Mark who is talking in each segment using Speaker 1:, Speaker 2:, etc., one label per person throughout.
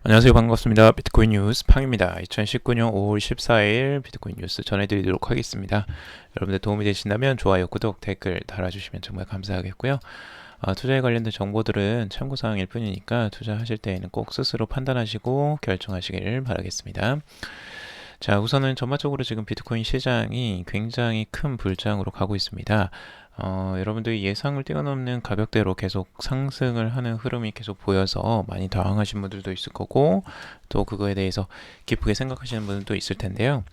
Speaker 1: 안녕하세요. 반갑습니다. 비트코인 뉴스 팡입니다. 2019년 5월 14일 비트코인 뉴스 전해드리도록 하겠습니다. 여러분들 도움이 되신다면 좋아요, 구독, 댓글 달아주시면 정말 감사하겠고요. 투자에 관련된 정보들은 참고사항일 뿐이니까 투자하실 때에는 꼭 스스로 판단하시고 결정하시길 바라겠습니다. 자, 우선은 전반적으로 지금 비트코인 시장이 굉장히 큰 불장으로 가고 있습니다. 여러분들이 예상을 뛰어넘는 가격대로 계속 상승을 하는 흐름이 계속 보여서 많이 당황하신 분들도 있을 거고, 또 그거에 대해서 기쁘게 생각하시는 분들도 있을 텐데요.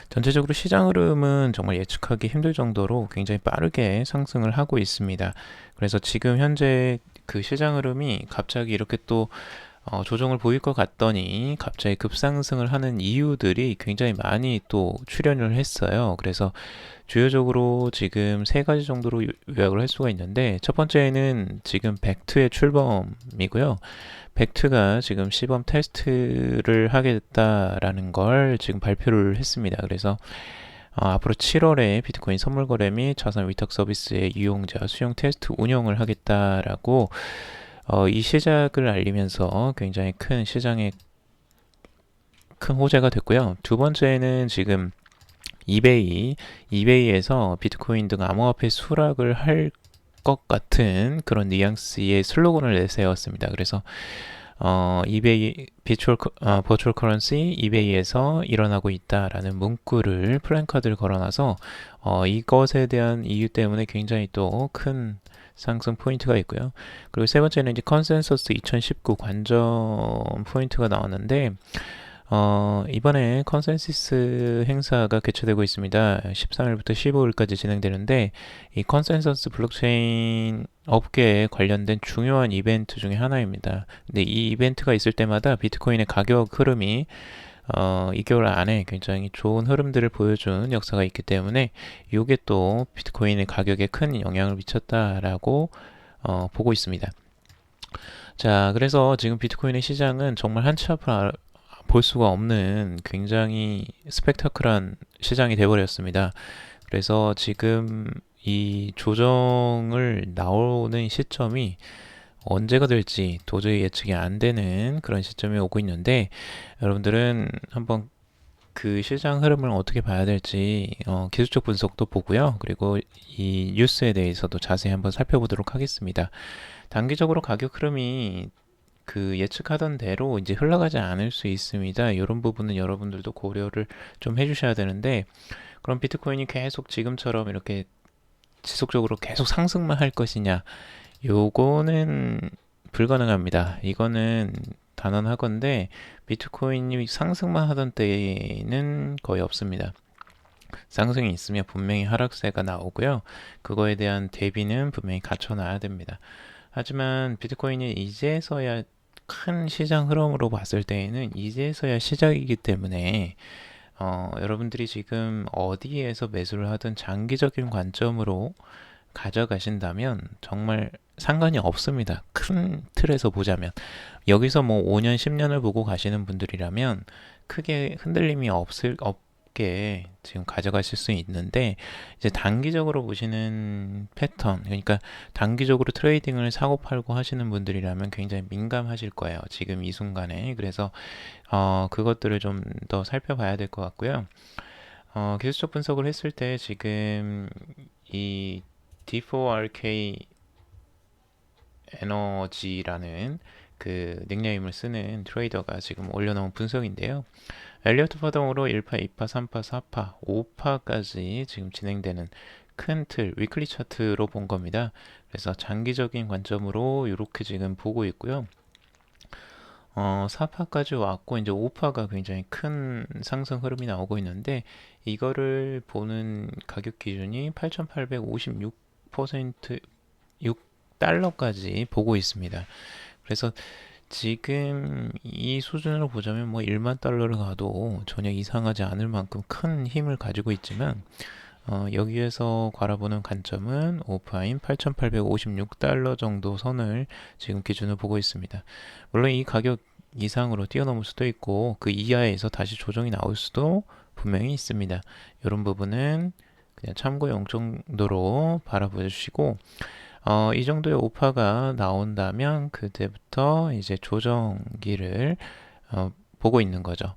Speaker 1: 전체적으로 시장 흐름은 정말 예측하기 힘들 정도로 굉장히 빠르게 상승을 하고 있습니다. 그래서 지금 현재 그 시장 흐름이 갑자기 이렇게 또 조정을 보일 것 같더니 갑자기 급상승을 하는 이유들이 굉장히 많이 또 출현을 했어요. 그래서 주요적으로 지금 세 가지 정도로 요약을 할 수가 있는데, 첫 번째는 지금 벡트의 출범이고요. 벡트가 지금 시범 테스트를 하게 됐다라는 걸 지금 발표를 했습니다. 그래서 앞으로 7월에 비트코인 선물 거래 및 자산 위탁 서비스의 이용자 수용 테스트 운영을 하겠다라고 이 시작을 알리면서 굉장히 큰 시장에 큰 호재가 됐고요. 두 번째는 지금 이베이에서 비트코인 등 암호화폐 수락을 할 것 같은 그런 뉘앙스의 슬로건을 내세웠습니다. 그래서 이베이 버추얼 커런시 이베이에서 일어나고 있다라는 문구를 플랜카드를 걸어놔서 이것에 대한 이유 때문에 굉장히 또 큰 상승 포인트가 있고요. 그리고 세 번째는 이제 컨센서스 2019 관전 포인트가 나왔는데, 이번에 컨센서스 행사가 개최되고 있습니다. 13일부터 15일까지 진행되는데, 이 컨센서스 블록체인 업계에 관련된 중요한 이벤트 중에 하나입니다. 근데 이 이벤트가 있을 때마다 비트코인의 가격 흐름이 2개월 안에 굉장히 좋은 흐름들을 보여준 역사가 있기 때문에 이게 또 비트코인의 가격에 큰 영향을 미쳤다라고 보고 있습니다. 자, 그래서 지금 비트코인의 시장은 정말 한치 앞을 볼 수가 없는 굉장히 스펙타클한 시장이 되어버렸습니다. 그래서 지금 이 조정을 나오는 시점이 언제가 될지 도저히 예측이 안 되는 그런 시점이 오고 있는데, 여러분들은 한번 그 시장 흐름을 어떻게 봐야 될지 기술적 분석도 보고요. 그리고 이 뉴스에 대해서도 자세히 한번 살펴보도록 하겠습니다. 단기적으로 가격 흐름이 그 예측하던 대로 이제 흘러가지 않을 수 있습니다. 이런 부분은 여러분들도 고려를 좀 해주셔야 되는데, 그럼 비트코인이 계속 지금처럼 이렇게 지속적으로 계속 상승만 할 것이냐? 요거는 불가능합니다. 이거는 단언하건데 비트코인이 상승만 하던 때는 거의 없습니다. 상승이 있으면 분명히 하락세가 나오고요. 그거에 대한 대비는 분명히 갖춰놔야 됩니다. 하지만 비트코인이 이제서야 큰 시장 흐름으로 봤을 때에는 이제서야 시작이기 때문에 여러분들이 지금 어디에서 매수를 하든 장기적인 관점으로 가져가신다면 정말 상관이 없습니다. 큰 틀에서 보자면 여기서 뭐 5년, 10년을 보고 가시는 분들이라면 크게 흔들림이 없게 지금 가져가실 수 있는데, 이제 단기적으로 보시는 패턴, 그러니까 단기적으로 트레이딩을 사고 팔고 하시는 분들이라면 굉장히 민감하실 거예요. 지금 이 순간에. 그래서 그것들을 좀 더 살펴봐야 될 것 같고요. 기술적 분석을 했을 때 지금 이 D4RK 에너지라는 그 닉네임을 쓰는 트레이더가 지금 올려놓은 분석인데요. 엘리어트 파동으로 1파, 2파, 3파, 4파, 5파까지 지금 진행되는 큰 틀, 위클리 차트로 본 겁니다. 그래서 장기적인 관점으로 이렇게 지금 보고 있고요. 4파까지 왔고 이제 5파가 굉장히 큰 상승 흐름이 나오고 있는데, 이거를 보는 가격 기준이 8,856% 6달러까지 보고 있습니다. 그래서 지금 이 수준으로 보자면 뭐 1만 달러를 가도 전혀 이상하지 않을 만큼 큰 힘을 가지고 있지만, 여기에서 바라보는 관점은 오프라인 8,856달러 정도 선을 지금 기준으로 보고 있습니다. 물론 이 가격 이상으로 뛰어넘을 수도 있고 그 이하에서 다시 조정이 나올 수도 분명히 있습니다. 이런 부분은 그냥 참고용 정도로 바라봐 주시고, 이 정도의 오파가 나온다면 그때부터 이제 조정기를 보고 있는 거죠.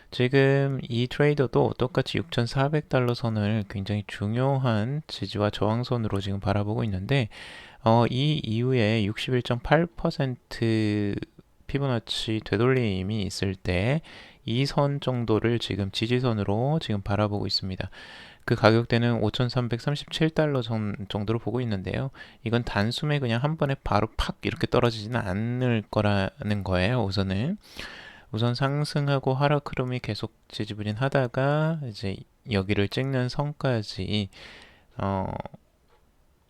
Speaker 1: 지금 이 트레이더도 똑같이 6,400달러 선을 굉장히 중요한 지지와 저항선으로 지금 바라보고 있는데 이 이후에 61.8% 피보나치 되돌림이 있을 때 이 선 정도를 지금 지지선으로 지금 바라보고 있습니다. 그 가격대는 5,337달러 선 정도로 보고 있는데요. 이건 단숨에 그냥 한 번에 바로 팍 이렇게 떨어지지는 않을 거라는 거예요. 우선 상승하고 하락 흐름이 계속 지지부진하다가 이제 여기를 찍는 선까지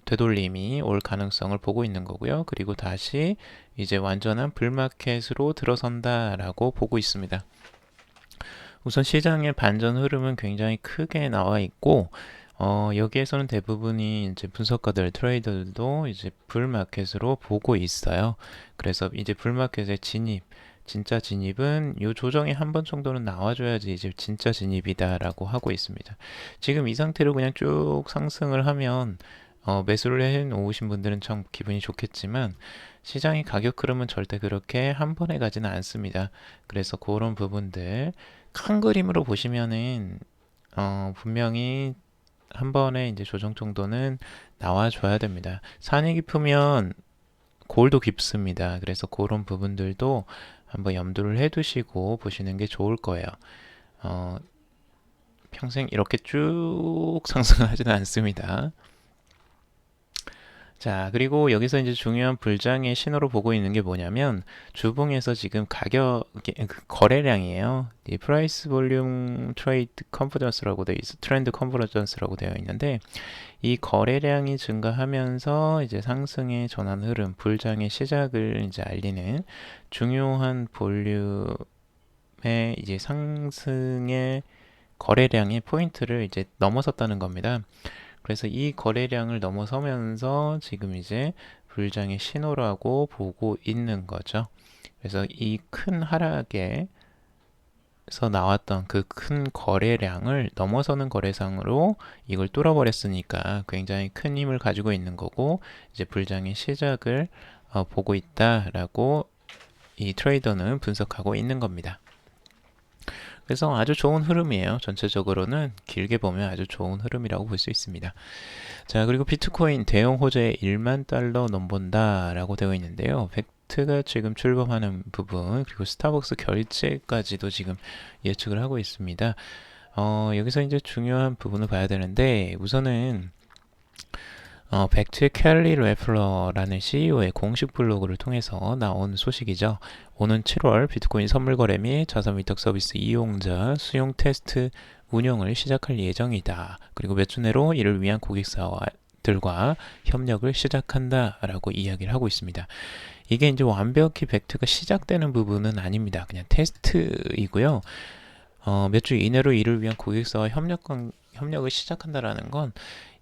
Speaker 1: 되돌림이 올 가능성을 보고 있는 거고요. 그리고 다시 이제 완전한 불마켓으로 들어선다라고 보고 있습니다. 우선 시장의 반전 흐름은 굉장히 크게 나와 있고 여기에서는 대부분이 이제 분석가들, 트레이더들도 이제 불마켓으로 보고 있어요. 그래서 이제 불마켓의 진짜 진입은 이 조정이 한 번 정도는 나와줘야지 이제 진짜 진입이다라고 하고 있습니다. 지금 이 상태로 그냥 쭉 상승을 하면 매수를 해 놓으신 분들은 참 기분이 좋겠지만 시장의 가격 흐름은 절대 그렇게 한 번에 가지는 않습니다. 그래서 그런 부분들 큰 그림으로 보시면은 분명히 한 번에 이제 조정 정도는 나와줘야 됩니다. 산이 깊으면 골도 깊습니다. 그래서 그런 부분들도 한번 염두를 해두시고 보시는 게 좋을 거예요. 평생 이렇게 쭉 상승하지는 않습니다. 자, 그리고 여기서 이제 중요한 불장의 신호로 보고 있는 게 뭐냐면 주봉에서 지금 거래량이에요. 이 프라이스 볼륨 트레이드 컨버전스라고 되어 있어, 트렌드 컨버전스라고 되어 있는데 이 거래량이 증가하면서 이제 상승의 전환 흐름, 불장의 시작을 이제 알리는 중요한 볼륨의 이제 상승의 거래량의 포인트를 이제 넘어섰다는 겁니다. 그래서 이 거래량을 넘어서면서 지금 이제 불장의 신호라고 보고 있는 거죠. 그래서 이 큰 하락에서 나왔던 그 큰 거래량을 넘어서는 거래상으로 이걸 뚫어버렸으니까 굉장히 큰 힘을 가지고 있는 거고 이제 불장의 시작을 보고 있다라고 이 트레이더는 분석하고 있는 겁니다. 그래서 아주 좋은 흐름이에요. 전체적으로는 길게 보면 아주 좋은 흐름이라고 볼 수 있습니다. 자, 그리고 비트코인 대형 호재에 1만 달러 넘본다 라고 되어 있는데요. 팩트가 지금 출범하는 부분, 그리고 스타벅스 결제까지도 지금 예측을 하고 있습니다. 여기서 이제 중요한 부분을 봐야 되는데, 우선은 팩트의 켈리 레플러라는 CEO의 공식 블로그를 통해서 나온 소식이죠. 오는 7월 비트코인 선물 거래 및 자산 위탁 서비스 이용자 수용 테스트 운영을 시작할 예정이다. 그리고 몇 주 내로 이를 위한 고객사들과 협력을 시작한다라고 이야기를 하고 있습니다. 이게 이제 완벽히 팩트가 시작되는 부분은 아닙니다. 그냥 테스트이고요. 몇 주 이내로 이를 위한 고객사와 협력을 시작한다라는 건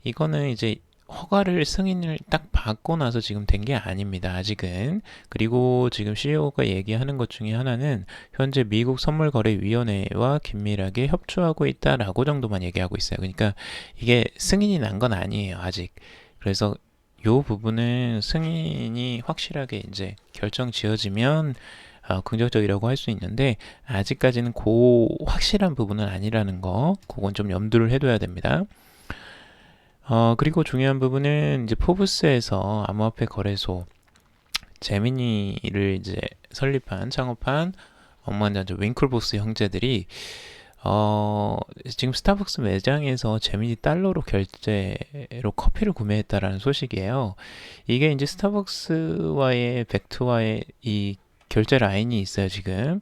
Speaker 1: 이거는 이제 허가를 승인을 딱 받고 나서 지금 된 게 아닙니다. 아직은. 그리고 지금 CEO가 얘기하는 것 중에 하나는 현재 미국 선물거래위원회와 긴밀하게 협조하고 있다라고 정도만 얘기하고 있어요. 그러니까 이게 승인이 난 건 아니에요. 아직. 그래서 요 부분은 승인이 확실하게 이제 결정 지어지면 긍정적이라고 할 수 있는데 아직까지는 확실한 부분은 아니라는 거 그건 좀 염두를 해둬야 됩니다. 그리고 중요한 부분은 이제 포브스에서 암호화폐 거래소 제미니를 이제 창업한 엄만장자 윙클보스 형제들이 지금 스타벅스 매장에서 제미니 달러로 결제로 커피를 구매했다라는 소식이에요. 이게 이제 스타벅스와의 벡트와의 이 결제 라인이 있어요, 지금.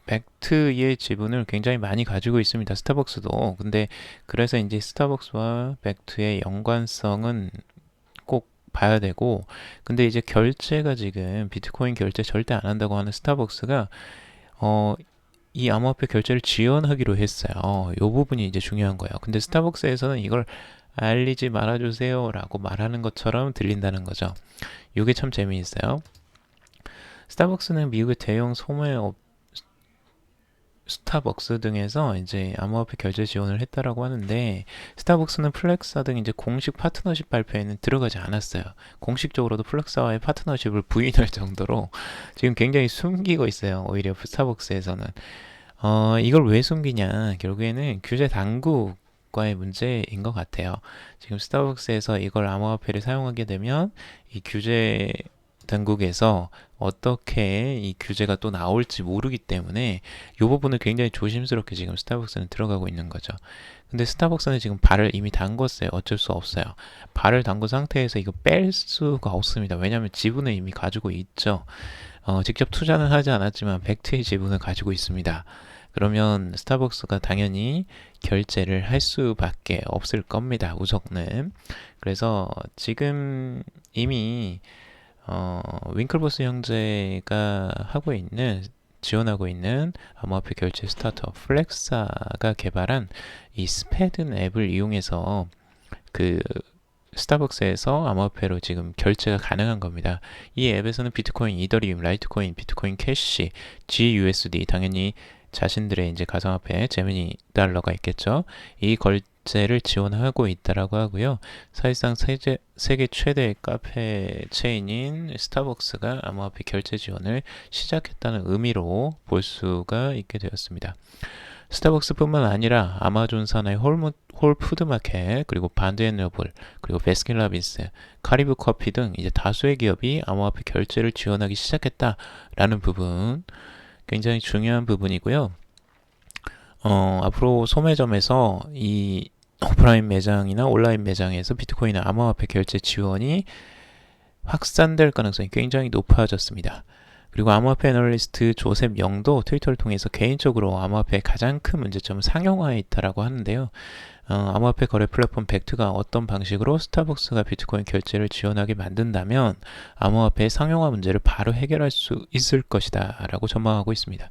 Speaker 1: 벡트의 지분을 굉장히 많이 가지고 있습니다. 스타벅스도. 근데 그래서 이제 스타벅스와 벡트의 연관성은 꼭 봐야 되고, 근데 이제 결제가 지금 비트코인 결제 절대 안 한다고 하는 스타벅스가 이 암호화폐 결제를 지원하기로 했어요. 이 부분이 이제 중요한 거예요. 근데 스타벅스에서는 이걸 알리지 말아주세요 라고 말하는 것처럼 들린다는 거죠. 이게 참 재미있어요. 스타벅스는 미국의 대형 스타벅스 등에서 이제 암호화폐 결제 지원을 했다라고 하는데, 스타벅스는 플렉사 등 이제 공식 파트너십 발표에는 들어가지 않았어요. 공식적으로도 플렉사와의 파트너십을 부인할 정도로 지금 굉장히 숨기고 있어요. 오히려 스타벅스에서는. 이걸 왜 숨기냐? 결국에는 규제 당국과의 문제인 것 같아요. 지금 스타벅스에서 이걸 암호화폐를 사용하게 되면 이 규제 당국에서 어떻게 이 규제가 또 나올지 모르기 때문에 이 부분을 굉장히 조심스럽게 지금 스타벅스는 들어가고 있는 거죠. 근데 스타벅스는 지금 발을 이미 담궜어요. 어쩔 수 없어요. 발을 담근 상태에서 이거 뺄 수가 없습니다. 왜냐하면 지분을 이미 가지고 있죠. 직접 투자는 하지 않았지만 팩트의 지분을 가지고 있습니다. 그러면 스타벅스가 당연히 결제를 할 수밖에 없을 겁니다. 우선은. 그래서 지금 이미 윙클보스 형제가 지원하고 있는 암호화폐 결제 스타트업 플렉사가 개발한 이 스패든 앱을 이용해서 그 스타벅스에서 암호화폐로 지금 결제가 가능한 겁니다. 이 앱에서는 비트코인, 이더리움, 라이트코인, 비트코인 캐시, GUSD, 당연히 자신들의 이제 가상화폐 제미니 달러가 있겠죠. 이 결제를 지원하고 있다라고 하고요. 사실상 세계 최대 카페 체인인 스타벅스가 암호화폐 결제 지원을 시작했다는 의미로 볼 수가 있게 되었습니다. 스타벅스뿐만 아니라 아마존 산하의 홀푸드마켓, 그리고 반드앤노블, 그리고 베스킨라빈스, 카리브 커피 등 이제 다수의 기업이 암호화폐 결제를 지원하기 시작했다라는 부분, 굉장히 중요한 부분이고요. 앞으로 소매점에서 이 오프라인 매장이나 온라인 매장에서 비트코인 암호화폐 결제 지원이 확산될 가능성이 굉장히 높아졌습니다. 그리고 암호화폐 애널리스트 조셉 영도 트위터를 통해서 개인적으로 암호화폐의 가장 큰 문제점은 상용화에 있다라고 하는데요. 암호화폐 거래 플랫폼 벡트가 어떤 방식으로 스타벅스가 비트코인 결제를 지원하게 만든다면 암호화폐의 상용화 문제를 바로 해결할 수 있을 것이다 라고 전망하고 있습니다.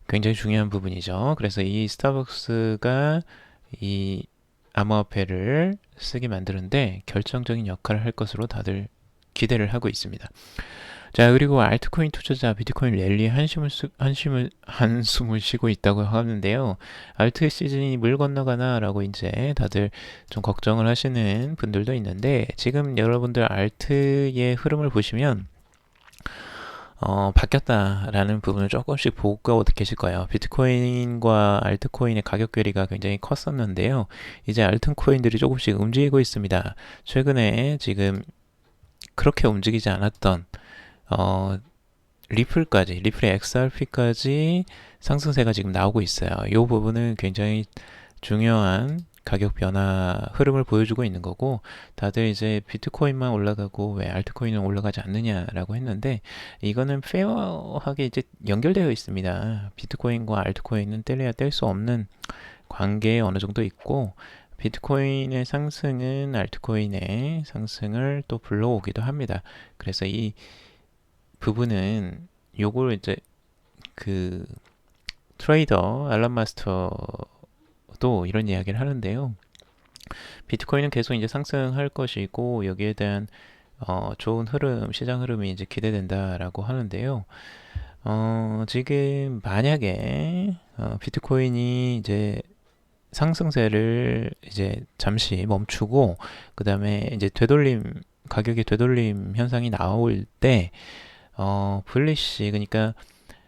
Speaker 1: 굉장히 중요한 부분이죠. 그래서 이 스타벅스가 이 암호화폐를 쓰게 만드는데 결정적인 역할을 할 것으로 다들 기대를 하고 있습니다. 자, 그리고 알트코인 투자자 비트코인 랠리에 한숨을 쉬고 있다고 하는데요. 알트 시즌이 물 건너가나 라고 이제 다들 좀 걱정을 하시는 분들도 있는데, 지금 여러분들 알트의 흐름을 보시면 바뀌었다라는 부분을 조금씩 보고 계실 거예요. 비트코인과 알트코인의 가격 괴리가 굉장히 컸었는데요. 이제 알트코인들이 조금씩 움직이고 있습니다. 최근에 지금 그렇게 움직이지 않았던 리플의 XRP까지 상승세가 지금 나오고 있어요. 이 부분은 굉장히 중요한 가격 변화 흐름을 보여주고 있는 거고, 다들 이제 비트코인만 올라가고 왜 알트코인은 올라가지 않느냐라고 했는데, 이거는 페어하게 이제 연결되어 있습니다. 비트코인과 알트코인은 뗄래야 뗄 수 없는 관계에 어느 정도 있고, 비트코인의 상승은 알트코인의 상승을 또 불러오기도 합니다. 그래서 이 부분은 요걸 이제 그 트레이더 앨런 마스터도 이런 이야기를 하는데요. 비트코인은 계속 이제 상승할 것이고 여기에 대한 좋은 흐름, 시장 흐름이 이제 기대된다라고 하는데요. 지금 만약에 비트코인이 이제 상승세를 이제 잠시 멈추고 그 다음에 이제 가격의 되돌림 현상이 나올 때 블리시, 그러니까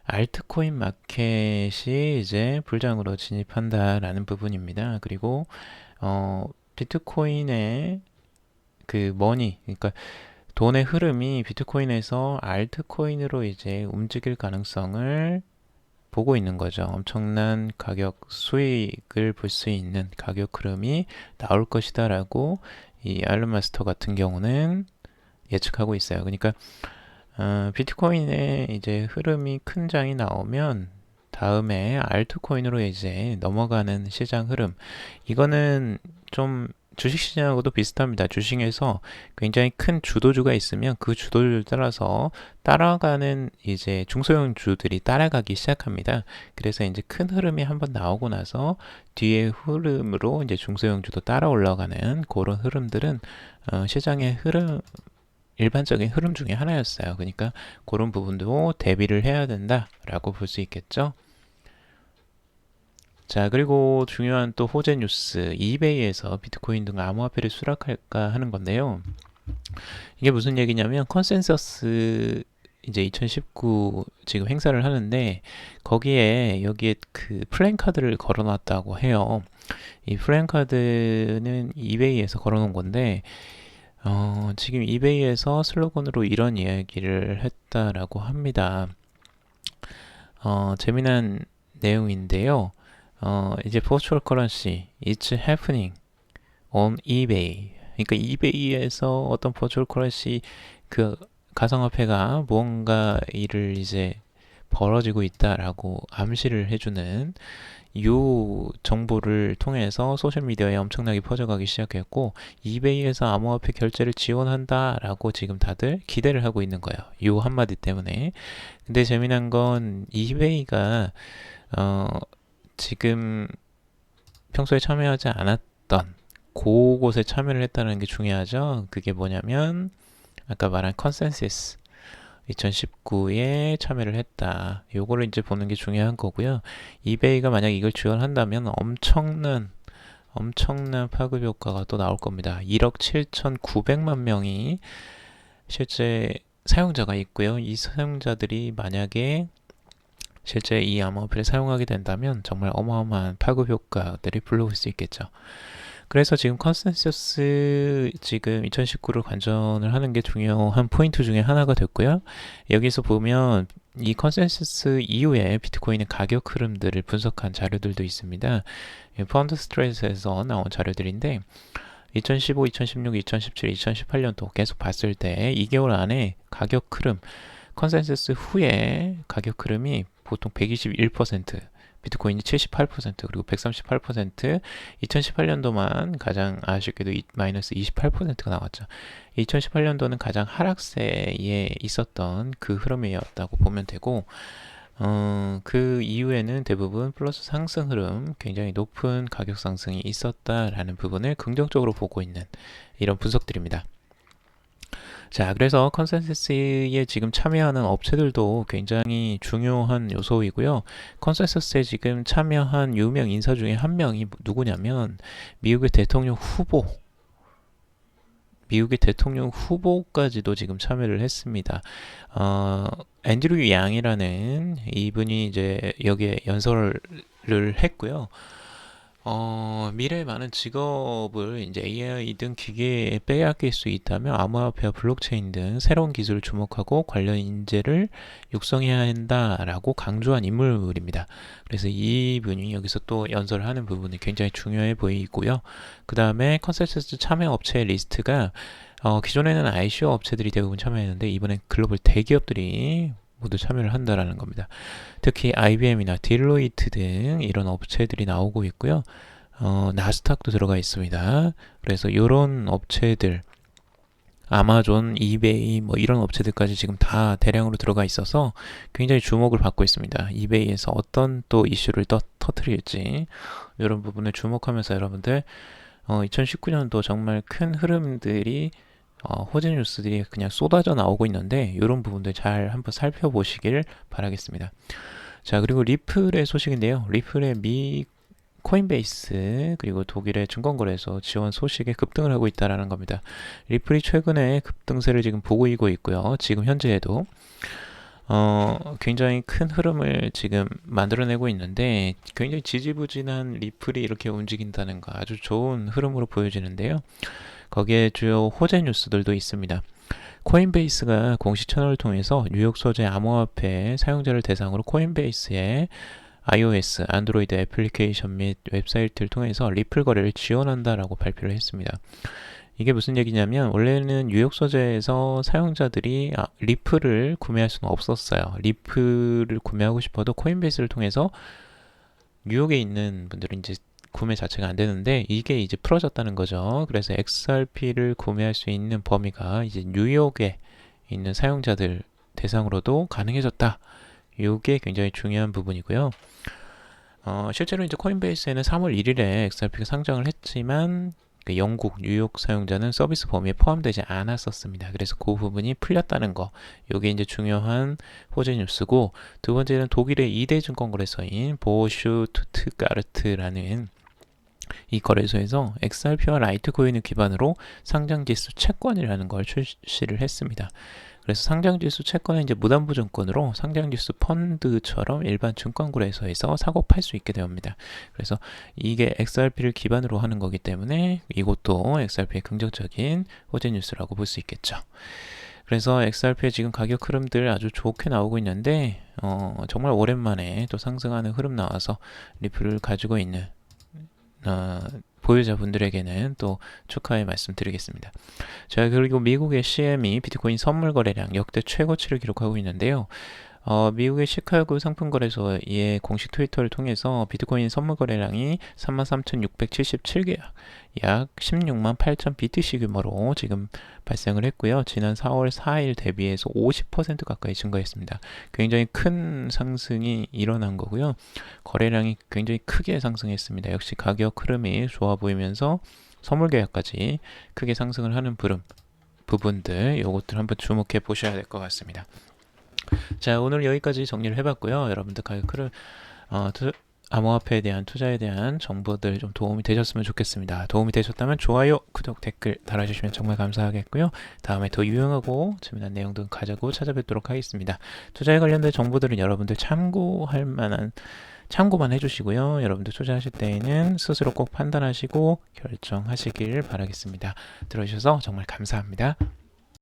Speaker 1: 알트코인 마켓이 이제 불장으로 진입한다라는 부분입니다. 그리고 비트코인의 그 그러니까 돈의 흐름이 비트코인에서 알트코인으로 이제 움직일 가능성을 보고 있는 거죠. 엄청난 가격 수익을 볼 수 있는 가격 흐름이 나올 것이다라고 이 앨런 마스터 같은 경우는 예측하고 있어요. 그러니까 비트코인의 이제 흐름이 큰 장이 나오면 다음에 알트코인으로 이제 넘어가는 시장 흐름, 이거는 좀 주식시장하고도 비슷합니다. 주식에서 굉장히 큰 주도주가 있으면 그 주도주를 따라서 따라가는 이제 중소형주들이 따라가기 시작합니다. 그래서 이제 큰 흐름이 한번 나오고 나서 뒤에 흐름으로 이제 중소형주도 따라 올라가는 그런 흐름들은 시장의 일반적인 흐름 중에 하나였어요. 그러니까 그런 부분도 대비를 해야 된다라고 볼 수 있겠죠. 자, 그리고 중요한 또 호재 뉴스, 이베이에서 비트코인 등 암호화폐를 수락할까 하는 건데요. 이게 무슨 얘기냐면 컨센서스 이제 2019 지금 행사를 하는데 여기에 그 플랜카드를 걸어놨다고 해요. 이 플랜카드는 이베이에서 걸어놓은 건데 지금 이베이에서 슬로건으로 이런 이야기를 했다라고 합니다. 재미난 내용인데요. 이제 버추얼 커런시 It's happening on eBay. 그러니까 이베이에서 어떤 버추얼 커런시 그 가상화폐가 무언가 일을 이제 벌어지고 있다라고 암시를 해주는 이 정보를 통해서 소셜미디어에 엄청나게 퍼져가기 시작했고 이베이에서 암호화폐 결제를 지원한다라고 지금 다들 기대를 하고 있는 거예요. 이 한마디 때문에. 근데 재미난 건 이베이가 지금 평소에 참여하지 않았던 그곳에 참여를 했다는 게 중요하죠. 그게 뭐냐면 아까 말한 컨센서스 2019에 참여를 했다. 요거를 이제 보는 게 중요한 거고요. 이베이가 만약 이걸 지원한다면 엄청난 파급 효과가 또 나올 겁니다. 1억 7,900만 명이 실제 사용자가 있고요. 이 사용자들이 만약에 실제 이 암호화폐를 사용하게 된다면 정말 어마어마한 파급 효과들이 불러올 수 있겠죠. 그래서 지금 컨센서스 지금 2019를 관전을 하는 게 중요한 포인트 중에 하나가 됐고요. 여기서 보면 이 컨센서스 이후에 비트코인의 가격 흐름들을 분석한 자료들도 있습니다. 펀드 스트레스에서 나온 자료들인데 2015, 2016, 2017, 2018년도 계속 봤을 때 2개월 안에 가격 흐름, 컨센서스 후에 가격 흐름이 보통 121%, 비트코인이 78%, 그리고 138%, 2018년도만 가장 아쉽게도 마이너스 28%가 나왔죠. 2018년도는 가장 하락세에 있었던 그 흐름이었다고 보면 되고, 그 이후에는 대부분 플러스 상승 흐름, 굉장히 높은 가격 상승이 있었다라는 부분을 긍정적으로 보고 있는 이런 분석들입니다. 자, 그래서 컨센서스에 지금 참여하는 업체들도 굉장히 중요한 요소이고요. 컨센서스에 지금 참여한 유명 인사 중에 한 명이 누구냐면 미국의 대통령 후보까지도 지금 참여를 했습니다. 앤드류 양이라는 이분이 이제 여기에 연설을 했고요. 미래의 많은 직업을 이제 AI 등 기계에 빼앗길 수 있다며 암호화폐와 블록체인 등 새로운 기술을 주목하고 관련 인재를 육성해야 한다라고 강조한 인물입니다. 그래서 이분이 여기서 또 연설을 하는 부분이 굉장히 중요해 보이고요. 그 다음에 컨센서스 참여 업체 리스트가 기존에는 ICO 업체들이 대부분 참여했는데 이번엔 글로벌 대기업들이 모두 참여를 한다라는 겁니다. 특히 IBM이나 딜로이트 등 이런 업체들이 나오고 있고요. 나스닥도 들어가 있습니다. 그래서 이런 업체들, 아마존, 이베이 뭐 이런 업체들까지 지금 다 대량으로 들어가 있어서 굉장히 주목을 받고 있습니다. 이베이에서 어떤 또 이슈를 터뜨릴지 이런 부분을 주목하면서 여러분들 2019년도 정말 큰 흐름들이 호재 뉴스들이 그냥 쏟아져 나오고 있는데 이런 부분들 잘 한번 살펴보시길 바라겠습니다. 자, 그리고 리플의 소식인데요. 리플의 미 코인베이스 그리고 독일의 증권거래소 지원 소식에 급등을 하고 있다라는 겁니다. 리플이 최근에 급등세를 지금 보이고 있고요. 지금 현재에도 굉장히 큰 흐름을 지금 만들어내고 있는데 굉장히 지지부진한 리플이 이렇게 움직인다는 거 아주 좋은 흐름으로 보여지는데요. 거기에 주요 호재 뉴스들도 있습니다. 코인베이스가 공식 채널을 통해서 뉴욕 소재 암호화폐 사용자를 대상으로 코인베이스의 iOS, 안드로이드 애플리케이션 및 웹사이트를 통해서 리플 거래를 지원한다라고 발표를 했습니다. 이게 무슨 얘기냐면 원래는 뉴욕 소재에서 사용자들이 리플을 구매할 수는 없었어요. 리플을 구매하고 싶어도 코인베이스를 통해서 뉴욕에 있는 분들은 이제 구매 자체가 안 되는데 이게 이제 풀어졌다는 거죠. 그래서 XRP를 구매할 수 있는 범위가 이제 뉴욕에 있는 사용자들 대상으로도 가능해졌다. 이게 굉장히 중요한 부분이고요. 실제로 이제 코인베이스에는 3월 1일에 XRP가 상장을 했지만 그 영국, 뉴욕 사용자는 서비스 범위에 포함되지 않았었습니다. 그래서 그 부분이 풀렸다는 거. 이게 이제 중요한 호재 뉴스고, 두 번째는 독일의 2대 증권거래소인 보슈투트가르트라는 이 거래소에서 XRP와 라이트코인을 기반으로 상장지수 채권이라는 걸 출시를 했습니다. 그래서 상장지수 채권은 이제 무담보 증권으로 상장지수 펀드처럼 일반 증권거래소에서 사고 팔 수 있게 됩니다. 그래서 이게 XRP를 기반으로 하는 거기 때문에 이것도 XRP의 긍정적인 호재 뉴스라고 볼 수 있겠죠. 그래서 XRP의 지금 가격 흐름들 아주 좋게 나오고 있는데 정말 오랜만에 또 상승하는 흐름 나와서 리플을 가지고 있는 보유자분들에게는 또 축하의 말씀 드리겠습니다. 자, 그리고 미국의 CME 비트코인 선물 거래량 역대 최고치를 기록하고 있는데요. 미국의 시카고 상품거래소의 공식 트위터를 통해서 비트코인 선물 거래량이 33,677개약, 약 16만 8천 BTC 규모로 지금 발생을 했고요. 지난 4월 4일 대비해서 50% 가까이 증가했습니다. 굉장히 큰 상승이 일어난 거고요. 거래량이 굉장히 크게 상승했습니다. 역시 가격 흐름이 좋아 보이면서 선물 계약까지 크게 상승을 하는 부분들, 요것들 한번 주목해 보셔야 될 것 같습니다. 자, 오늘 여기까지 정리를 해봤고요. 여러분들 가격을 암호화폐에 대한 투자에 대한 정보들 좀 도움이 되셨으면 좋겠습니다. 도움이 되셨다면 좋아요, 구독, 댓글 달아주시면 정말 감사하겠고요. 다음에 더 유용하고 재미난 내용들 가지고 찾아뵙도록 하겠습니다. 투자에 관련된 정보들은 여러분들 참고만 해주시고요. 여러분들 투자하실 때에는 스스로 꼭 판단하시고 결정하시길 바라겠습니다. 들어주셔서 정말 감사합니다.